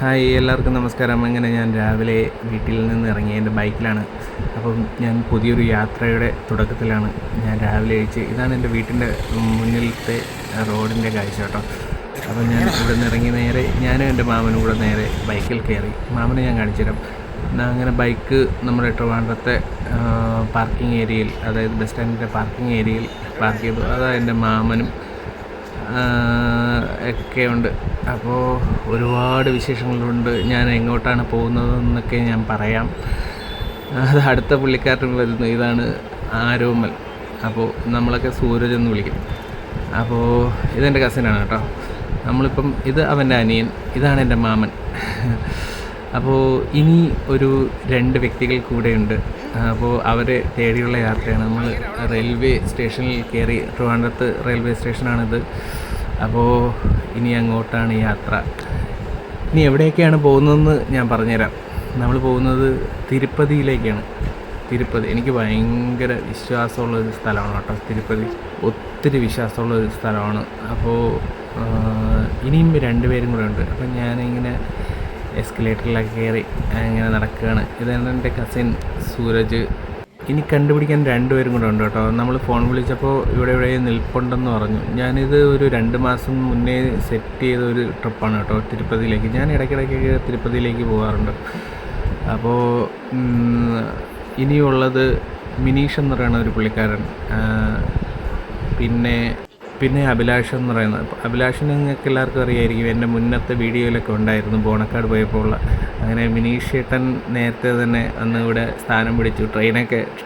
Hi, എല്ലാവർക്കും നമസ്കാരം. അങ്ങനെ ഞാൻ രാവിലെ വീട്ടിൽ നിന്ന് ഇറങ്ങി എൻ്റെ ബൈക്കിലാണ്. അപ്പം ഞാൻ പുതിയൊരു യാത്രയുടെ തുടക്കത്തിലാണ്. ഞാൻ രാവിലെ ഇതാണ് എൻ്റെ വീട്ടിൻ്റെ മുന്നിലത്തെ റോഡിൻ്റെ കാഴ്ച കേട്ടോ. അപ്പോൾ ഞാൻ ഇവിടെ നിന്ന് ഇറങ്ങി നേരെ ഞാനും എൻ്റെ മാമനും കൂടെ നേരെ ബൈക്കിൽ കയറി. മാമനെ ഞാൻ കാണിച്ചു തരാം. അങ്ങനെ ബൈക്ക് നമ്മുടെ ട്രിവാൻഡ്രത്തെ പാർക്കിംഗ് ഏരിയയിൽ, അതായത് ബസ് സ്റ്റാൻഡിൻ്റെ പാർക്കിംഗ് ഏരിയയിൽ പാർക്ക് ചെയ്തു. അതാ എൻ്റെ മാമനും ഒക്കെ ഉണ്ട്. അപ്പോൾ ഒരുപാട് വിശേഷങ്ങളുണ്ട്. ഞാൻ എങ്ങോട്ടാണ് പോകുന്നതെന്നൊക്കെ ഞാൻ പറയാം. അത് അടുത്ത പുള്ളിക്കാരൻ വരുന്നു. ഇതാണ് ആരോമൽ. അപ്പോൾ നമ്മളൊക്കെ സൂരജ് എന്ന് വിളിക്കും. അപ്പോൾ ഇതെൻ്റെ കസിനാണ് കേട്ടോ. നമ്മളിപ്പം ഇത് അവൻ്റെ അനിയൻ, ഇതാണ് എൻ്റെ മാമൻ. അപ്പോൾ ഇനി ഒരു 2 വ്യക്തികൾ കൂടെയുണ്ട്. അപ്പോൾ അവരെ തേടിയുള്ള യാത്രയാണ്. നമ്മൾ റെയിൽവേ സ്റ്റേഷനിൽ കയറി. ട്രിവാൻഡ്രത്ത് റെയിൽവേ സ്റ്റേഷനാണിത്. അപ്പോൾ ഇനി അങ്ങോട്ടാണ് യാത്ര. ഇനി എവിടേക്കാണ് പോകുന്നതെന്ന് ഞാൻ പറഞ്ഞുതരാം. നമ്മൾ പോകുന്നത് തിരുപ്പതിയിലേക്കാണ്. തിരുപ്പതി എനിക്ക് ഭയങ്കര വിശ്വാസമുള്ളൊരു സ്ഥലമാണ് കേട്ടോ. തിരുപ്പതി ഒത്തിരി വിശ്വാസമുള്ളൊരു സ്ഥലമാണ്. അപ്പോൾ ഇനിയും 2 പേരും കൂടെ ഉണ്ട്. അപ്പം ഞാനിങ്ങനെ എസ്കലേറ്ററിലൊക്കെ കയറി അങ്ങനെ നടക്കുകയാണ്. ഇതാണ് എൻ്റെ കസിൻ സൂരജ്. ഇനി കണ്ടുപിടിക്കാൻ 2 പേരും കൂടെ ഉണ്ട് കേട്ടോ. നമ്മൾ ഫോൺ വിളിച്ചപ്പോൾ ഇവിടെ നിൽപ്പുണ്ടെന്ന് പറഞ്ഞു. ഞാനിത് ഒരു 2 മാസം മുന്നേ സെറ്റ് ചെയ്ത ഒരു ട്രിപ്പാണ് കേട്ടോ തിരുപ്പതിയിലേക്ക്. ഞാൻ ഇടയ്ക്കിടയ്ക്ക് തിരുപ്പതിയിലേക്ക് പോകാറുണ്ട്. അപ്പോൾ ഇനിയുള്ളത് മിനീഷ് എന്ന് പറയുന്ന ഒരു പുള്ളിക്കാരൻ, പിന്നെ അഭിലാഷ് എന്ന് പറയുന്നത്. അഭിലാഷിനെ നിങ്ങൾക്ക് എല്ലാവർക്കും അറിയായിരിക്കും. എൻ്റെ മുന്നത്തെ വീഡിയോയിലൊക്കെ ഉണ്ടായിരുന്നു ബോണക്കാട് പോയപ്പോൾ ഉള്ള. അങ്ങനെ മിനീഷ് ചേട്ടൻ നേരത്തെ തന്നെ അന്ന് ഇവിടെ സ്ഥാനം പിടിച്ചു.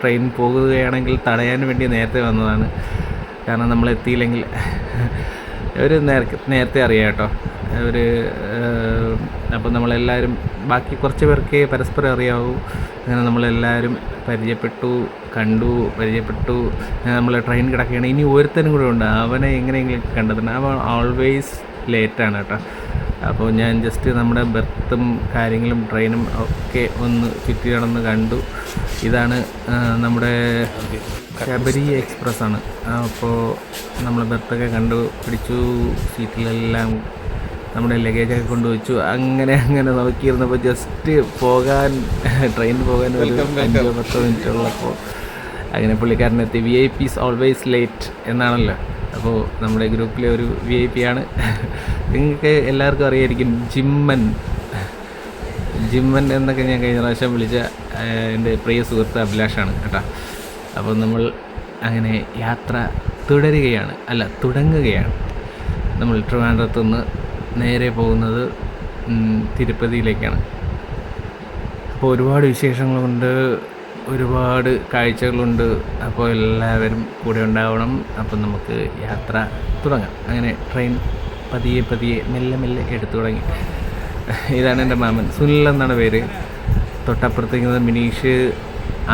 ട്രെയിൻ പോകുകയാണെങ്കിൽ തടയാൻ വേണ്ടി നേരത്തെ വന്നതാണ്. കാരണം നമ്മൾ എത്തിയില്ലെങ്കിൽ അവർ നേരത്തെ അറിയാം കേട്ടോ. അപ്പോൾ നമ്മളെല്ലാവരും ബാക്കി കുറച്ച് പേർക്ക് പരസ്പരം അറിയാവൂ. അങ്ങനെ നമ്മളെല്ലാവരും പരിചയപ്പെട്ടു. നമ്മൾ ട്രെയിൻ കിടക്കുകയാണ്. ഇനി ഒരുത്തനും കൂടെ ഉണ്ട്. അവനെ എങ്ങനെയെങ്കിലും കണ്ടെത്തണം. അവൻ ഓൾവേസ് ലേറ്റാണ് കേട്ടോ. അപ്പോൾ ഞാൻ ജസ്റ്റ് നമ്മുടെ ബർത്തും കാര്യങ്ങളും ട്രെയിനും ഒക്കെ ഒന്ന് ചുറ്റി നടന്ന് കണ്ടു. ഇതാണ് നമ്മുടെ ശബരി എക്സ്പ്രസ് ആണ്. അപ്പോൾ നമ്മൾ ബർത്തൊക്കെ കണ്ടു പിടിച്ചു. സീറ്റിലെല്ലാം നമ്മുടെ ലഗേജൊക്കെ കൊണ്ടുവച്ചു. അങ്ങനെ നോക്കിയിരുന്നപ്പോൾ ജസ്റ്റ് ട്രെയിനിന് പോകാൻ ഒരു 5-10 മിനിറ്റ് ഉള്ളപ്പോൾ അങ്ങനെ പുള്ളിക്കാരനെത്തി. VIPs ഓൾവേസ് ലേറ്റ് എന്നാണല്ലോ. അപ്പോൾ നമ്മുടെ ഗ്രൂപ്പിലെ ഒരു VIP ആണ്. നിങ്ങൾക്ക് എല്ലാവർക്കും അറിയായിരിക്കും, ജിമ്മൻ എന്നൊക്കെ ഞാൻ കഴിഞ്ഞ പ്രാവശ്യം വിളിച്ച എൻ്റെ പ്രിയ സുഹൃത്ത് അഭിലാഷാണ് കേട്ടോ. അപ്പോൾ നമ്മൾ അങ്ങനെ യാത്ര തുടങ്ങുകയാണ്. നമ്മൾ ട്രിവാൻഡ്രത്തു നിന്ന് നേരെ പോകുന്നത് തിരുപ്പതിയിലേക്കാണ്. അപ്പോൾ ഒരുപാട് വിശേഷങ്ങളുണ്ട്, ഒരുപാട് കാഴ്ചകളുണ്ട്. അപ്പോൾ എല്ലാവരും കൂടെ ഉണ്ടാവണം. അപ്പം നമുക്ക് യാത്ര തുടങ്ങാം. അങ്ങനെ ട്രെയിൻ പതിയെ മെല്ലെ എടുത്തു തുടങ്ങി. ഇതാണ് എൻ്റെ മാമൻ, സുനിൽ എന്നാണ് പേര്. തൊട്ടപ്പുറത്തേക്കുന്നത് മിനീഷ്,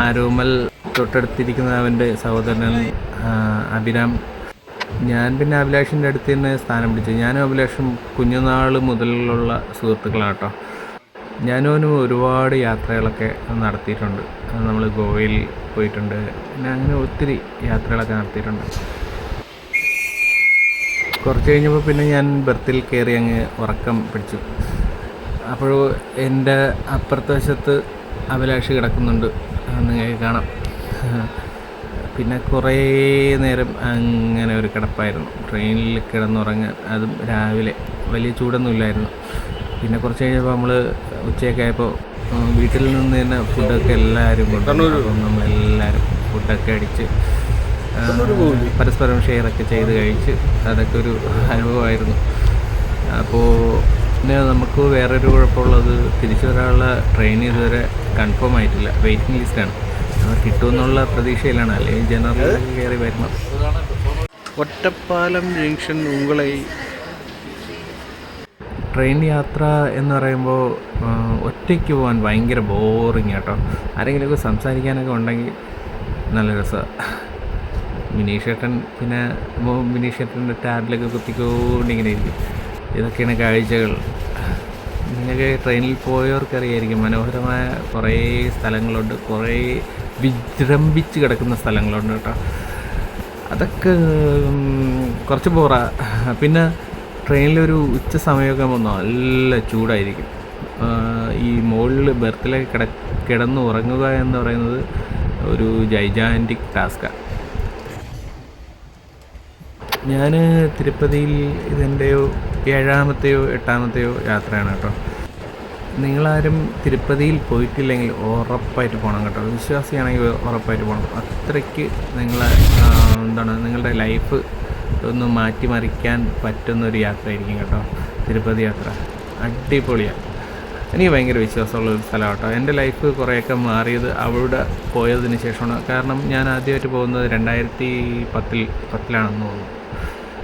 ആരോമൽ, തൊട്ടടുത്തിരിക്കുന്നത് അവൻ്റെ സഹോദരൻ അഭിരാം. ഞാൻ പിന്നെ അഭിലാഷിൻ്റെ അടുത്ത് തന്നെ സ്ഥാനം പിടിച്ചു. ഞാനും അഭിലാഷും കുഞ്ഞുനാൾ മുതലുള്ള സുഹൃത്തുക്കളാണ് കേട്ടോ. ഞാനും ഒരുപാട് യാത്രകളൊക്കെ നടത്തിയിട്ടുണ്ട്. നമ്മൾ ഗോവയിൽ പോയിട്ടുണ്ട്. പിന്നെ അങ്ങനെ ഒത്തിരി യാത്രകളൊക്കെ നടത്തിയിട്ടുണ്ട്. കുറച്ച് കഴിഞ്ഞപ്പോൾ പിന്നെ ഞാൻ ബർത്തിൽ കയറി അങ്ങ് ഉറക്കം പിടിച്ചു. അപ്പോൾ എൻ്റെ അപ്പുറത്തെ വശത്ത് അഭിലാഷ് കിടക്കുന്നുണ്ട്, നിങ്ങൾക്ക് കാണാം. പിന്നെ കുറേ നേരം അങ്ങനെ ഒരു കിടപ്പായിരുന്നു ട്രെയിനിൽ കിടന്നുറങ്ങാൻ. അതും രാവിലെ വലിയ ചൂടൊന്നുമില്ലായിരുന്നു. പിന്നെ കുറച്ച് കഴിഞ്ഞപ്പോൾ നമ്മൾ ഉച്ചയൊക്കെ ആയപ്പോൾ വീട്ടിൽ നിന്ന് തന്നെ ഫുഡൊക്കെ എല്ലാവരും കൊണ്ടുവന്നു. അപ്പം നമ്മളെല്ലാവരും ഫുഡൊക്കെ അടിച്ച് പരസ്പരം ഷെയറൊക്കെ ചെയ്ത് കഴിച്ച് അതൊക്കെ ഒരു അനുഭവമായിരുന്നു. അപ്പോൾ പിന്നെ നമുക്ക് വേറൊരു കുഴപ്പമുള്ളത്, തിരിച്ചു വരാനുള്ള ട്രെയിൻ ഇതുവരെ കൺഫേം ആയിട്ടില്ല. വെയിറ്റിംഗ് ലിസ്റ്റാണ്. കിട്ടുമെന്നുള്ള പ്രതീക്ഷയിലാണ്. അല്ലെങ്കിൽ ജനറൽ കയറി വരണം. ഒറ്റപ്പാലം ജംഗ്ഷൻ ഉങ്ങളൈ. ട്രെയിൻ യാത്ര എന്ന് പറയുമ്പോൾ ഒറ്റയ്ക്ക് പോകാൻ ഭയങ്കര ബോറിങ് കേട്ടോ. ആരെങ്കിലുമൊക്കെ സംസാരിക്കാനൊക്കെ ഉണ്ടെങ്കിൽ നല്ല രസമാണ്. മിനീഷേട്ടൻ്റെ ടാബിലൊക്കെ കുത്തിക്കൊണ്ടിങ്ങനെ ഇരിക്കും. ഇതൊക്കെയാണ് കാഴ്ചകൾ. നിങ്ങൾക്ക് ട്രെയിനിൽ പോയവർക്കറിയായിരിക്കും, മനോഹരമായ കുറേ സ്ഥലങ്ങളുണ്ട്, കുറേ വിജൃംഭിച്ച് കിടക്കുന്ന സ്ഥലങ്ങളുണ്ട് കേട്ടോ. അതൊക്കെ കുറച്ച് ബോറാണ്. പിന്നെ ട്രെയിനിലൊരു ഉച്ച സമയമൊക്കെ ആകുമ്പോൾ നല്ല ചൂടായിരിക്കും. ഈ മുകളിൽ ബെർത്തിൽ കിടന്ന് ഉറങ്ങുക എന്ന് പറയുന്നത് ഒരു ജൈജാൻറ്റിക് ടാസ്ക്കാണ്. ഞാൻ തിരുപ്പതിയിൽ ഇതെൻ്റെയോ 7ാമത്തെയോ 8ാമത്തെയോ യാത്രയാണ് കേട്ടോ. നിങ്ങളാരും തിരുപ്പതിയിൽ പോയിട്ടില്ലെങ്കിൽ ഉറപ്പായിട്ട് പോകണം കേട്ടോ. വിശ്വാസിയാണെങ്കിൽ ഉറപ്പായിട്ട് പോകണം. അത്രയ്ക്ക് നിങ്ങളുടെ ലൈഫ് ഒന്ന് മാറ്റിമറിക്കാൻ പറ്റുന്നൊരു യാത്രയായിരിക്കും കേട്ടോ തിരുപ്പതി യാത്ര. അടിപൊളിയാണ്. എനിക്ക് ഭയങ്കര വിശ്വാസമുള്ളൊരു സ്ഥലമാണ് കേട്ടോ. എൻ്റെ ലൈഫ് കുറേയൊക്കെ മാറിയത് അവിടെ പോയതിന് ശേഷമാണ്. കാരണം ഞാൻ ആദ്യമായിട്ട് പോകുന്നത് 2010-ലാണെന്ന് തോന്നുന്നു.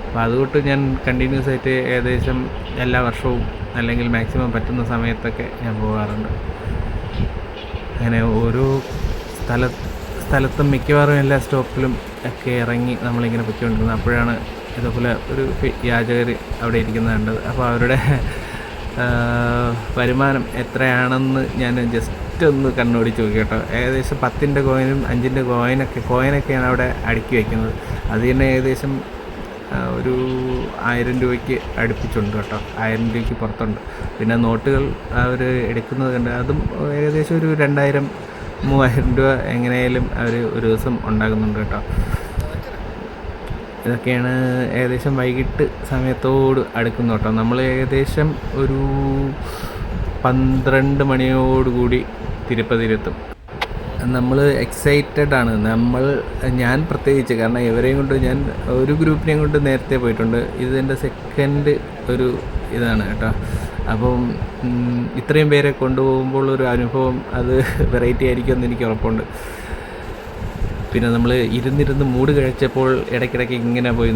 അപ്പോൾ അതുകൊണ്ട് ഞാൻ കണ്ടിന്യൂസ് ആയിട്ട് ഏകദേശം എല്ലാ വർഷവും അല്ലെങ്കിൽ മാക്സിമം പറ്റുന്ന സമയത്തൊക്കെ ഞാൻ പോകാറുണ്ട്. അങ്ങനെ ഓരോ സ്ഥലത്തും മിക്കവാറും എല്ലാ സ്റ്റോപ്പിലും ഒക്കെ ഇറങ്ങി നമ്മളിങ്ങനെ പൊയ്ക്കൊണ്ടിരുന്നത്. അപ്പോഴാണ് ഇതുപോലെ ഒരു യാചകർ അവിടെ ഇരിക്കുന്നത് കണ്ടത്. അപ്പോൾ അവരുടെ വരുമാനം എത്രയാണെന്ന് ഞാൻ ജസ്റ്റ് ഒന്ന് കണ്ണോടിച്ച് നോക്കി കേട്ടോ. ഏകദേശം 10ൻ്റെ കോയിനും 5ൻ്റെ കോയിനൊക്കെയാണ് അവിടെ അടുക്കി വയ്ക്കുന്നത്. അത് തന്നെ ഏകദേശം ഒരു 1000 രൂപയ്ക്ക് അടുപ്പിച്ചുണ്ട് കേട്ടോ. 1000 രൂപയ്ക്ക് പുറത്തുണ്ട്. പിന്നെ നോട്ടുകൾ അവർ എടുക്കുന്നത് കണ്ട് അതും ഏകദേശം ഒരു 2000-3000 രൂപ എങ്ങനെയായാലും അവർ ഒരു ദിവസം ഉണ്ടാകുന്നുണ്ട് കേട്ടോ. ഇതൊക്കെയാണ് ഏകദേശം വൈകിട്ട് സമയത്തോട് അടുക്കുന്നു കേട്ടോ. നമ്മൾ ഏകദേശം ഒരു 12 മണിയോടുകൂടി തിരുപ്പതിയിലെത്തും. നമ്മൾ എക്സൈറ്റഡ് ആണ്. ഞാൻ പ്രത്യേകിച്ച്, കാരണം ഇവരെയും കൊണ്ട് ഞാൻ ഒരു ഗ്രൂപ്പിനെയും കൊണ്ട് നേരത്തെ പോയിട്ടുണ്ട്. ഇതെൻ്റെ സെക്കൻഡ് ഒരു ഇതാണ് കേട്ടോ. അപ്പം ഇത്രയും പേരെ കൊണ്ടുപോകുമ്പോൾ ഒരു അനുഭവം അത് വെറൈറ്റി ആയിരിക്കുമെന്ന് എനിക്ക് ഉറപ്പുണ്ട്. പിന്നെ നമ്മൾ ഇരുന്നിരുന്ന് മൂട് കഴിച്ചപ്പോൾ ഇടയ്ക്കിടയ്ക്ക് ഇങ്ങനെ പോയി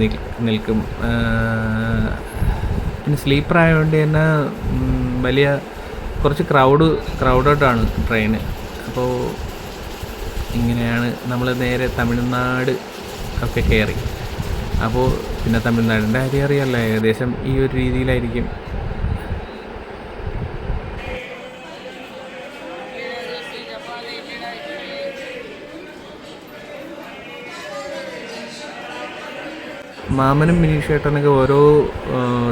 നിൽക്കും. പിന്നെ സ്ലീപ്പർ ആയതുകൊണ്ട് തന്നെ വലിയ കുറച്ച് ക്രൗഡഡാണ് ട്രെയിന്. അപ്പോൾ ഇങ്ങനെയാണ് നമ്മൾ നേരെ തമിഴ്നാട് ഒക്കെ കയറി. അപ്പോൾ പിന്നെ തമിഴ്നാടിൻ്റെ കാര്യം അറിയാമല്ലോ, ഏകദേശം ഈ ഒരു രീതിയിലായിരിക്കും. മാമനും മിനീഷേട്ടനൊക്കെ ഓരോ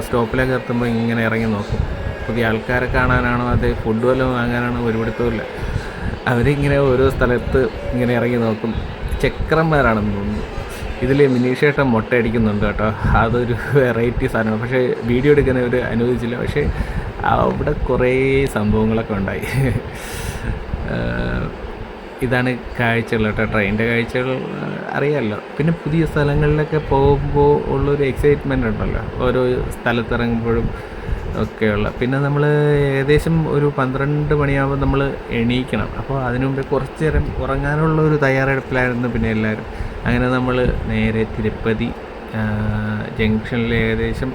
സ്റ്റോപ്പിലൊക്കെ എത്തുമ്പോൾ ഇങ്ങനെ ഇറങ്ങി നോക്കും. പുതിയ ആൾക്കാരെ കാണാനാണോ അതേ ഫുഡ് വല്ലതും വാങ്ങാനാണോ ഒരു പിടുത്തമില്ല. അവരിങ്ങനെ ഓരോ സ്ഥലത്ത് ഇങ്ങനെ ഇറങ്ങി നോക്കും. ചക്രന്മാരാണെന്ന് തോന്നുന്നു. ഇതിൽ മിനീഷേട്ടൻ മുട്ടയടിക്കുന്നുണ്ട് കേട്ടോ. അതൊരു വെറൈറ്റി സാധനമാണ്. പക്ഷേ വീഡിയോ എടുക്കാൻ അവർ അനുവദിച്ചില്ല. പക്ഷേ അവിടെ കുറേ സംഭവങ്ങളൊക്കെ ഉണ്ടായി. ഇതാണ് കാഴ്ചകൾ കേട്ടോ, ട്രെയിനിൻ്റെ കാഴ്ചകൾ അറിയാമല്ലോ. പിന്നെ പുതിയ സ്ഥലങ്ങളിലൊക്കെ പോകുമ്പോൾ ഉള്ളൊരു എക്സൈറ്റ്മെൻ്റ് ഉണ്ടല്ലോ ഓരോ സ്ഥലത്തിറങ്ങുമ്പോഴും ഒക്കെയുള്ള. പിന്നെ നമ്മൾ ഏകദേശം ഒരു 12 മണിയാകുമ്പോൾ നമ്മൾ എണീക്കണം. അപ്പോൾ അതിനു മുമ്പേ കുറച്ച് നേരം ഉറങ്ങാനുള്ള ഒരു തയ്യാറെടുപ്പിലായിരുന്നു പിന്നെ എല്ലാവരും. അങ്ങനെ നമ്മൾ നേരെ തിരുപ്പതി ജംഗ്ഷനിൽ ഏകദേശം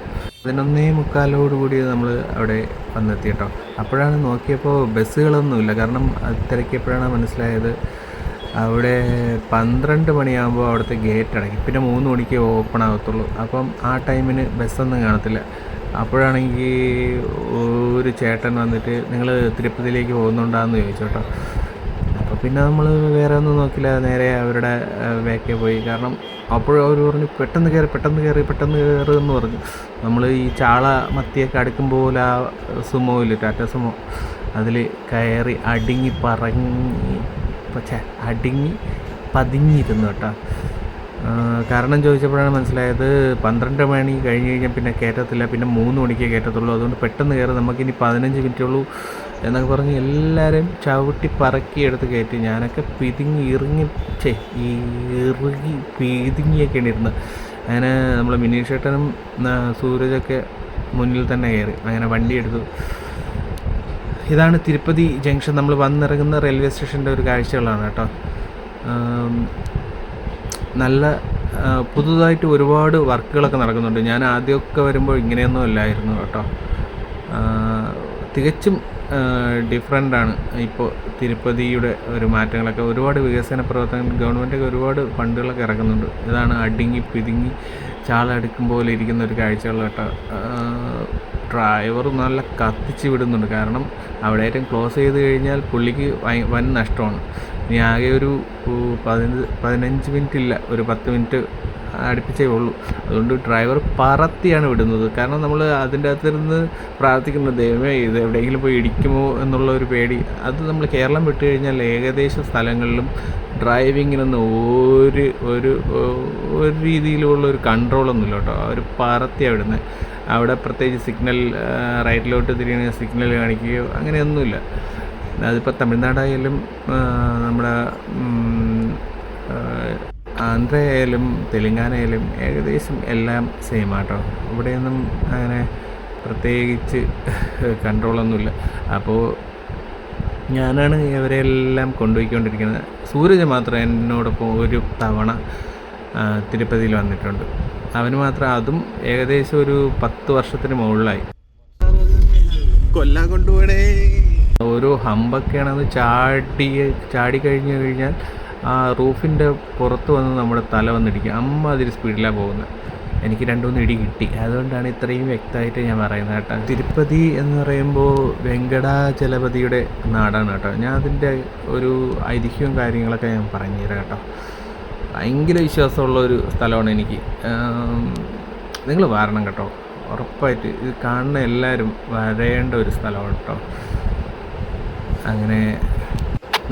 11:45 നമ്മൾ അവിടെ വന്നെത്തി കേട്ടോ. അപ്പോഴാണ് നോക്കിയപ്പോൾ ബസ്സുകളൊന്നുമില്ല. കാരണം അത് തിരക്കിയപ്പോഴാണ് മനസ്സിലായത് അവിടെ 12 മണിയാകുമ്പോൾ അവിടുത്തെ ഗേറ്റ് അടയ്ക്കും. പിന്നെ 3 മണിക്ക് ഓപ്പൺ ആകത്തുള്ളൂ. അപ്പം ആ ടൈമിന് ബസ്സൊന്നും കാണത്തില്ല. അപ്പോഴാണെങ്കിൽ ഒരു ചേട്ടൻ വന്നിട്ട് നിങ്ങൾ തിരുപ്പതിയിലേക്ക് പോകുന്നുണ്ടാന്ന് ചോദിച്ചു കേട്ടോ. അപ്പോൾ പിന്നെ നമ്മൾ വേറെ ഒന്നും നോക്കില്ല, നേരെ അവരുടെ വേക്കേ പോയി. കാരണം അപ്പോൾ അവർ പറഞ്ഞു പെട്ടെന്ന് കയറി എന്ന് പറഞ്ഞു. നമ്മൾ ഈ ചാള മത്തിയൊക്കെ അടുക്കുമ്പോൾ ആ സുമോ ഇല്ല, ടാറ്റ സുമോ, അതിൽ കയറി അടുങ്ങി പതിഞ്ഞിരുന്നു കേട്ടോ. കാരണം ചോദിച്ചപ്പോഴാണ് മനസ്സിലായത് 12 മണി കഴിഞ്ഞ് കഴിഞ്ഞാൽ പിന്നെ കയറ്റത്തില്ല, പിന്നെ 3 മണിക്കേ കയറ്റത്തുള്ളൂ. അതുകൊണ്ട് പെട്ടെന്ന് കയറി, നമുക്കിനി 15 മിനിറ്റുള്ളൂ എന്നൊക്കെ പറഞ്ഞ് എല്ലാവരും ചവിട്ടി പറക്കി എടുത്ത് കയറ്റി. ഞാനൊക്കെ പീതിങ്ങിയൊക്കെയാണ് ഇരുന്നത്. അങ്ങനെ നമ്മൾ മിനീഷേട്ടനും സൂരജൊക്കെ മുന്നിൽ തന്നെ കയറി. അങ്ങനെ വണ്ടി എടുത്തു. ഇതാണ് തിരുപ്പതി ജംഗ്ഷൻ. നമ്മൾ വന്നിറങ്ങുന്ന റെയിൽവേ സ്റ്റേഷൻ്റെ ഒരു കാഴ്ചകളാണ് കേട്ടോ. നല്ല പുതുതായിട്ട് ഒരുപാട് വർക്കുകളൊക്കെ നടക്കുന്നുണ്ട്. ഞാൻ ആദ്യമൊക്കെ വരുമ്പോൾ ഇങ്ങനെയൊന്നും അല്ലായിരുന്നു കേട്ടോ. തികച്ചും ഡിഫറൻ്റാണ് ഇപ്പോൾ തിരുപ്പതിയുടെ ഒരു മാറ്റങ്ങളൊക്കെ. ഒരുപാട് വികസന പ്രവർത്തനങ്ങൾ ഗവൺമെൻറ്റൊക്കെ ഒരുപാട് ഫണ്ടുകളൊക്കെ ഇറക്കുന്നുണ്ട്. ഇതാണ് അടുങ്ങി പിതുങ്ങി ചാള അടുക്കും പോലെ ഇരിക്കുന്ന ഒരു കാഴ്ചകൾ കേട്ടോ. ഡ്രൈവർ നല്ല കത്തിച്ച് വിടുന്നുണ്ട്. കാരണം അവിടെ ഏറ്റവും ക്ലോസ് ചെയ്ത് കഴിഞ്ഞാൽ പുള്ളിക്ക് വൻ നഷ്ടമാണ്. ഇനി ആകെ ഒരു 15 മിനിറ്റ് ഇല്ല, ഒരു 10 മിനിറ്റ് അടുപ്പിച്ചേ ഉള്ളൂ. അതുകൊണ്ട് ഡ്രൈവർ പറത്തിയാണ് വിടുന്നത്. കാരണം നമ്മൾ അതിൻ്റെ അകത്തിരുന്ന് പ്രാർത്ഥിക്കുന്ന ദൈവമേ ഇത് എവിടെയെങ്കിലും പോയി ഇടിക്കുമോ എന്നുള്ള ഒരു പേടി. അത് നമ്മൾ കേരളം വിട്ട് കഴിഞ്ഞാൽ ഏകദേശം സ്ഥലങ്ങളിലും ഡ്രൈവിങ്ങിനൊന്നും ഒരു ഒരു ഒരു രീതിയിലുള്ള ഒരു കൺട്രോളൊന്നുമില്ല കേട്ടോ. അവർ പറത്തിയാണ് വിടുന്നത്. അവിടെ പ്രത്യേകിച്ച് സിഗ്നൽ റൈറ്റിലോട്ട് തിരിയണ സിഗ്നൽ കാണിക്കുകയോ അങ്ങനെയൊന്നുമില്ല. അതിപ്പോൾ തമിഴ്നാടായാലും നമ്മുടെ ആന്ധ്രയായാലും തെലുങ്കാനയായാലും ഏകദേശം എല്ലാം സെയിം ആട്ടോ. ഇവിടെയൊന്നും അങ്ങനെ പ്രത്യേകിച്ച് കൺട്രോളൊന്നുമില്ല. അപ്പോൾ ഞാനാണ് ഇവരെല്ലാം കൊണ്ടുപോയിക്കൊണ്ടിരിക്കുന്നത്. സൂരജ് മാത്രം എന്നോടൊപ്പം ഒരു തവണ തിരുപ്പതിയിൽ വന്നിട്ടുണ്ട്. അവന് മാത്രം, അതും ഏകദേശം ഒരു 10 വർഷത്തിന് മുകളിലായി. കൊല്ലാൻ കൊണ്ടുപോടേ. ഓരോ ഹമ്പൊക്കെയാണെന്ന് ചാടി കഴിഞ്ഞാൽ ആ റൂഫിൻ്റെ പുറത്ത് വന്ന് നമ്മുടെ തല വന്നിടിക്കുക. അതിൽ സ്പീഡിലാണ് പോകുന്നത്. എനിക്ക് 2-3 ഇടി കിട്ടി. അതുകൊണ്ടാണ് ഇത്രയും വ്യക്തമായിട്ട് ഞാൻ പറയുന്നത് കേട്ടോ. തിരുപ്പതി എന്ന് പറയുമ്പോൾ വെങ്കടാചലപതിയുടെ നാടാണ് കേട്ടോ. ഞാൻ അതിൻ്റെ ഒരു ഐതിഹ്യവും കാര്യങ്ങളൊക്കെ ഞാൻ പറഞ്ഞുതരാം കേട്ടോ. ഭയങ്കര വിശ്വാസമുള്ള ഒരു സ്ഥലമാണ് എനിക്ക്. നിങ്ങൾ വരണം കേട്ടോ, ഉറപ്പായിട്ട്. ഇത് കാണുന്ന എല്ലാവരും വരേണ്ട ഒരു സ്ഥലമാണ് കേട്ടോ. അങ്ങനെ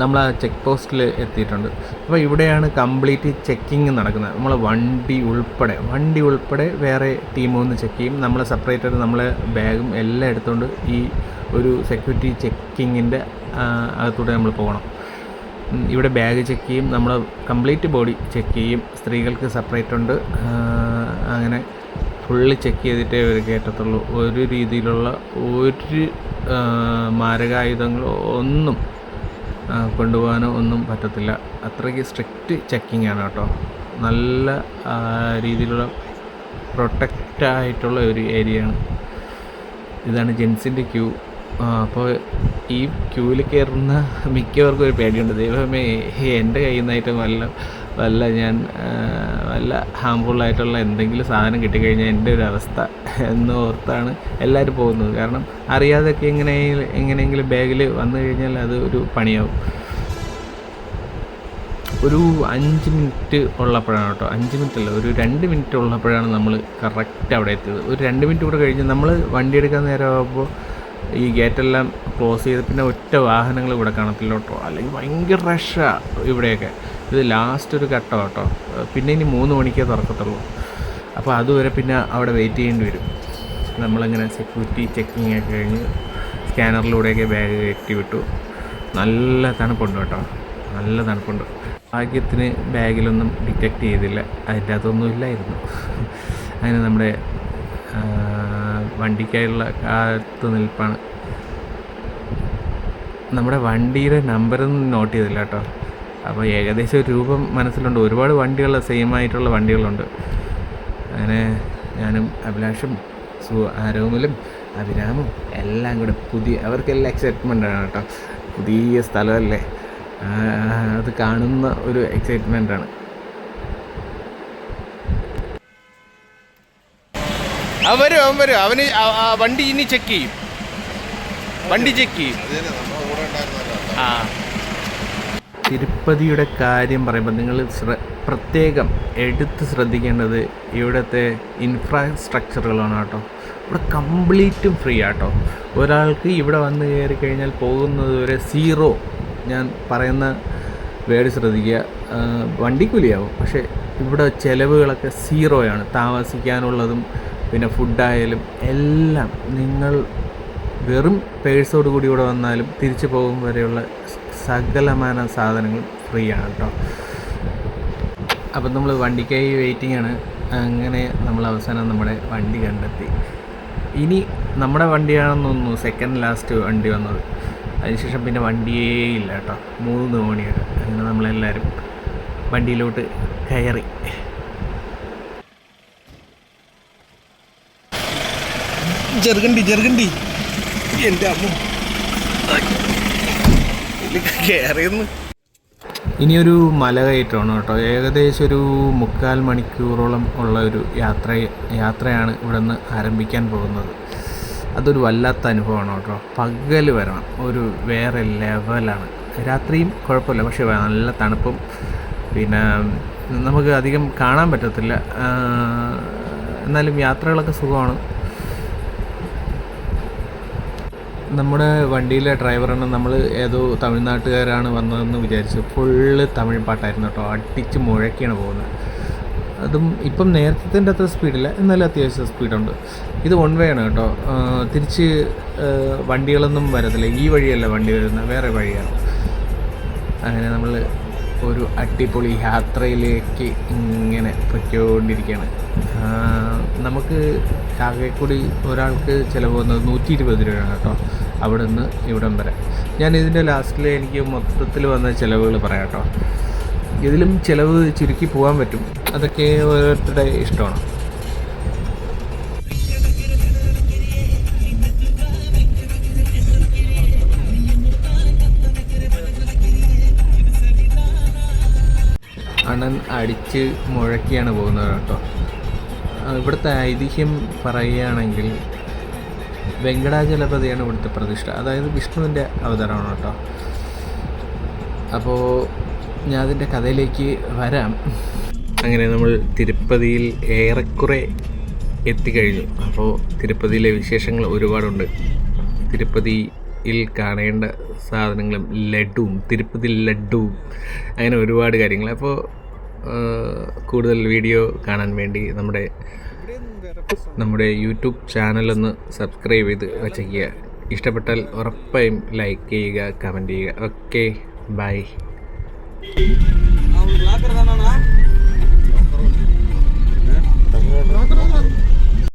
നമ്മൾ ആ ചെക്ക് പോസ്റ്റിൽ എത്തിയിട്ടുണ്ട്. അപ്പോൾ ഇവിടെയാണ് കംപ്ലീറ്റ് ചെക്കിങ് നടക്കുന്നത്. നമ്മളെ വണ്ടി ഉൾപ്പെടെ വേറെ ടീം ഒന്ന് ചെക്ക് ചെയ്യും. നമ്മളെ സെപ്പറേറ്റർ നമ്മളെ ബാഗും എല്ലാം എടുത്തുകൊണ്ട് ഈ ഒരു സെക്യൂരിറ്റി ചെക്കിങ്ങിൻ്റെ അകത്തൂടെ നമ്മൾ പോകണം. ഇവിടെ ബാഗ് ചെക്ക് ചെയ്യും, നമ്മളെ കംപ്ലീറ്റ് ബോഡി ചെക്ക് ചെയ്യും. സ്ത്രീകൾക്ക് സെപ്പറേറ്റ് ഉണ്ട്. അങ്ങനെ ഫുള്ള് ചെക്ക് ചെയ്തിട്ടേ അവർ കയറ്റത്തുള്ളൂ. ഒരു രീതിയിലുള്ള ഒരു മാരകായുധങ്ങളോ ഒന്നും കൊണ്ടുപോകാനോ ഒന്നും പറ്റത്തില്ല. അത്രയ്ക്ക് സ്ട്രിക്റ്റ് ചെക്കിംഗ് ആണ് കേട്ടോ. നല്ല രീതിയിലുള്ള പ്രൊട്ടക്റ്റായിട്ടുള്ള ഒരു ഏരിയയാണ്. ഇതാണ് ജെൻസിൻ്റെ ക്യൂ. അപ്പോൾ ഈ ക്യൂവിൽ കയറുന്ന മിക്കവർക്കും ഒരു പേടിയുണ്ട്. ദൈവമേ എൻ്റെ കയ്യിൽ നിന്നായിട്ട് വല്ല ഹാംഫുള്ളായിട്ടുള്ള എന്തെങ്കിലും സാധനം കിട്ടിക്കഴിഞ്ഞാൽ എൻ്റെ ഒരു അവസ്ഥ എന്ന് ഓർത്താണ് എല്ലാവരും പോകുന്നത്. കാരണം അറിയാതൊക്കെ എങ്ങനെയെങ്കിലും ബാഗിൽ വന്നു കഴിഞ്ഞാൽ അത് ഒരു പണിയാവും. ഒരു 5 മിനിറ്റ് ഉള്ളപ്പോഴാണ് കേട്ടോ, 5 മിനിറ്റ് അല്ല, ഒരു 2 മിനിറ്റ് ഉള്ളപ്പോഴാണ് നമ്മൾ കറക്റ്റ് അവിടെ എത്തിയത്. ഒരു 2 മിനിറ്റ് കൂടെ കഴിഞ്ഞ് നമ്മൾ വണ്ടി എടുക്കാൻ നേരമാകുമ്പോൾ ഈ ഗേറ്റെല്ലാം ക്ലോസ് ചെയ്ത് പിന്നെ ഒറ്റ വാഹനങ്ങൾ ഇവിടെ കാണത്തില്ല കേട്ടോ. അല്ലെങ്കിൽ ഭയങ്കര റഷാണ് ഇവിടെയൊക്കെ. ഇത് ലാസ്റ്റ് ഒരു ഘട്ടം കേട്ടോ. പിന്നെ ഇനി 3 മണിക്കേ തുറക്കത്തുള്ളൂ. അപ്പോൾ അതുവരെ പിന്നെ അവിടെ വെയിറ്റ് ചെയ്യേണ്ടി വരും. നമ്മളിങ്ങനെ സെക്യൂരിറ്റി ചെക്കിങ് ഒക്കെ കഴിഞ്ഞ് സ്കാനറിലൂടെയൊക്കെ ബാഗ് കയറ്റി വിട്ടു. നല്ല തണുപ്പുണ്ട് കേട്ടോ, നല്ല തണുപ്പുണ്ട്. ഭാഗ്യത്തിന് ബാഗിലൊന്നും ഡിറ്റക്റ്റ് ചെയ്തില്ല, അതിൻ്റെ അകത്തൊന്നും ഇല്ലായിരുന്നു. അങ്ങനെ നമ്മുടെ വണ്ടിക്കായുള്ള കാത്തു നിൽപ്പാണ്. നമ്മുടെ വണ്ടിയുടെ നമ്പറൊന്നും നോട്ട് ചെയ്തില്ല കേട്ടോ. അപ്പോൾ ഏകദേശം ഒരു രൂപം മനസ്സിലുണ്ട്. ഒരുപാട് വണ്ടികൾ സെയിം ആയിട്ടുള്ള വണ്ടികളുണ്ട്. അങ്ങനെ ഞാനും അഭിലാഷും ആരോമലും അഭിരാമും എല്ലാം കൂടെ അവർക്കെല്ലാം എക്സൈറ്റ്മെൻറ്റാണ് കേട്ടോ. പുതിയ സ്ഥലമല്ലേ, അത് കാണുന്ന ഒരു എക്സൈറ്റ്മെൻറ്റാണ്. അവൻ വരും. അവന് വണ്ടി ഇനി ചെക്ക് ചെയ്യും. ആ, തിരുപ്പതിയുടെ കാര്യം പറയുമ്പോൾ നിങ്ങൾ പ്രത്യേകം എടുത്ത് ശ്രദ്ധിക്കേണ്ടത് ഇവിടുത്തെ ഇൻഫ്രാസ്ട്രക്ചറുകളാണ് കേട്ടോ. ഇവിടെ കംപ്ലീറ്റും ഫ്രീ ആട്ടോ. ഒരാൾക്ക് ഇവിടെ വന്ന് കയറി കഴിഞ്ഞാൽ പോകുന്നത് വരെ സീറോ. ഞാൻ പറയുന്ന വേർഡ് ശ്രദ്ധിക്കുക. വണ്ടിക്കൂലിയാവും, പക്ഷേ ഇവിടെ ചിലവുകളൊക്കെ സീറോയാണ്. താമസിക്കാനുള്ളതും പിന്നെ ഫുഡായാലും എല്ലാം നിങ്ങൾ വെറും പേഴ്സോട് കൂടി ഇവിടെ വന്നാലും തിരിച്ചു പോകും വരെയുള്ള സകലമാന സാധനങ്ങളും ഫ്രീ ആണ് കേട്ടോ. അപ്പം നമ്മൾ വണ്ടിക്കായി വെയിറ്റിംഗ് ആണ്. അങ്ങനെ നമ്മൾ അവസാനം നമ്മുടെ വണ്ടി കണ്ടെത്തി. ഇനി നമ്മുടെ വണ്ടിയാണെന്നൊന്നു സെക്കൻഡ് ലാസ്റ്റ് വണ്ടി വന്നത്. അതിനുശേഷം പിന്നെ വണ്ടിയേ ഇല്ല കേട്ടോ. 3 മണിയാണ്. അങ്ങനെ നമ്മളെല്ലാവരും വണ്ടിയിലോട്ട് കയറി. ചെറുകണ്ടി എൻ്റെ അമ്മ കയറിയെന്ന്. ഇനിയൊരു മല കയറ്റമാണ് കേട്ടോ. ഏകദേശം ഒരു 3/4 മണിക്കൂറോളം ഉള്ള ഒരു യാത്രയാണ് ഇവിടെ നിന്ന് ആരംഭിക്കാൻ പോകുന്നത്. അതൊരു വല്ലാത്ത അനുഭവമാണ് കേട്ടോ. പകൽ വരണം, ഒരു വേറെ ലെവലാണ്. രാത്രിയും കുഴപ്പമില്ല, പക്ഷേ നല്ല തണുപ്പും പിന്നെ നമുക്ക് അധികം കാണാൻ പറ്റത്തില്ല. എന്നാലും യാത്രകളൊക്കെ സുഖമാണ്. നമ്മുടെ വണ്ടിയിലെ ഡ്രൈവറാണ്, നമ്മൾ ഏതോ തമിഴ്നാട്ടുകാരാണ് വന്നതെന്ന് വിചാരിച്ചു. ഫുള്ള് തമിഴ് പാട്ടായിരുന്നു കേട്ടോ. അടിച്ച് മുഴക്കിയാണ് പോകുന്നത്. അതും ഇപ്പം നേരത്തെ അത്ര സ്പീഡില്ല, എന്നാലും അത്യാവശ്യം സ്പീഡുണ്ട്. ഇത് വൺ വേ ആണ് കേട്ടോ. തിരിച്ച് വണ്ടികളൊന്നും വരത്തില്ല. ഈ വഴിയല്ല വണ്ടി വരുന്നത്, വേറെ വഴിയാണ്. അങ്ങനെ നമ്മൾ ഒരു അടിപൊളി യാത്രയിലേക്ക് ഇങ്ങനെ പൊയ്ക്കൊണ്ടിരിക്കുകയാണ്. നമുക്ക് ചാകേക്കൂടി ഒരാൾക്ക് ചിലവ് വന്നത് 120 രൂപയാണ് കേട്ടോ, അവിടെ നിന്ന് ഇവിടം വരെ. ഞാൻ ഇതിൻ്റെ ലാസ്റ്റിൽ എനിക്ക് മൊത്തത്തിൽ വന്ന ചിലവുകൾ പറയാം കേട്ടോ. ഇതിലും ചിലവ് ചുരുക്കി പോകാൻ പറ്റും, അതൊക്കെ ഓരോരുത്തരുടെ ഇഷ്ടമാണ്. അണ്ണൻ അടിച്ച് മുഴക്കിയാണ് പോകുന്നത് കേട്ടോ. ഇവിടുത്തെ ഐതിഹ്യം പറയുകയാണെങ്കിൽ വെങ്കടാചലപതിയാണ് ഇവിടുത്തെ പ്രതിഷ്ഠ, അതായത് വിഷ്ണുവിൻ്റെ അവതാരമാണ് കേട്ടോ. അപ്പോൾ ഞാൻ അതിൻ്റെ കഥയിലേക്ക് വരാം. അങ്ങനെ നമ്മൾ തിരുപ്പതിയിൽ ഏറെക്കുറെ എത്തിക്കഴിഞ്ഞു. അപ്പോൾ തിരുപ്പതിയിലെ വിശേഷങ്ങൾ ഒരുപാടുണ്ട്. തിരുപ്പതിയിൽ കാണേണ്ട സാധനങ്ങളും ലഡുവും, തിരുപ്പതി ലഡുവും, അങ്ങനെ ഒരുപാട് കാര്യങ്ങൾ. അപ്പോൾ കൂടുതൽ വീഡിയോ കാണാൻ വേണ്ടി നമ്മുടെ യൂട്യൂബ് ചാനലൊന്ന് സബ്സ്ക്രൈബ് ചെയ്ത് വച്ചേക്കുക. ഇഷ്ടപ്പെട്ടാൽ ഉറപ്പായും ലൈക്ക് ചെയ്യുക, കമൻറ്റ് ചെയ്യുക. Okay, by. லாக்கர் தானா?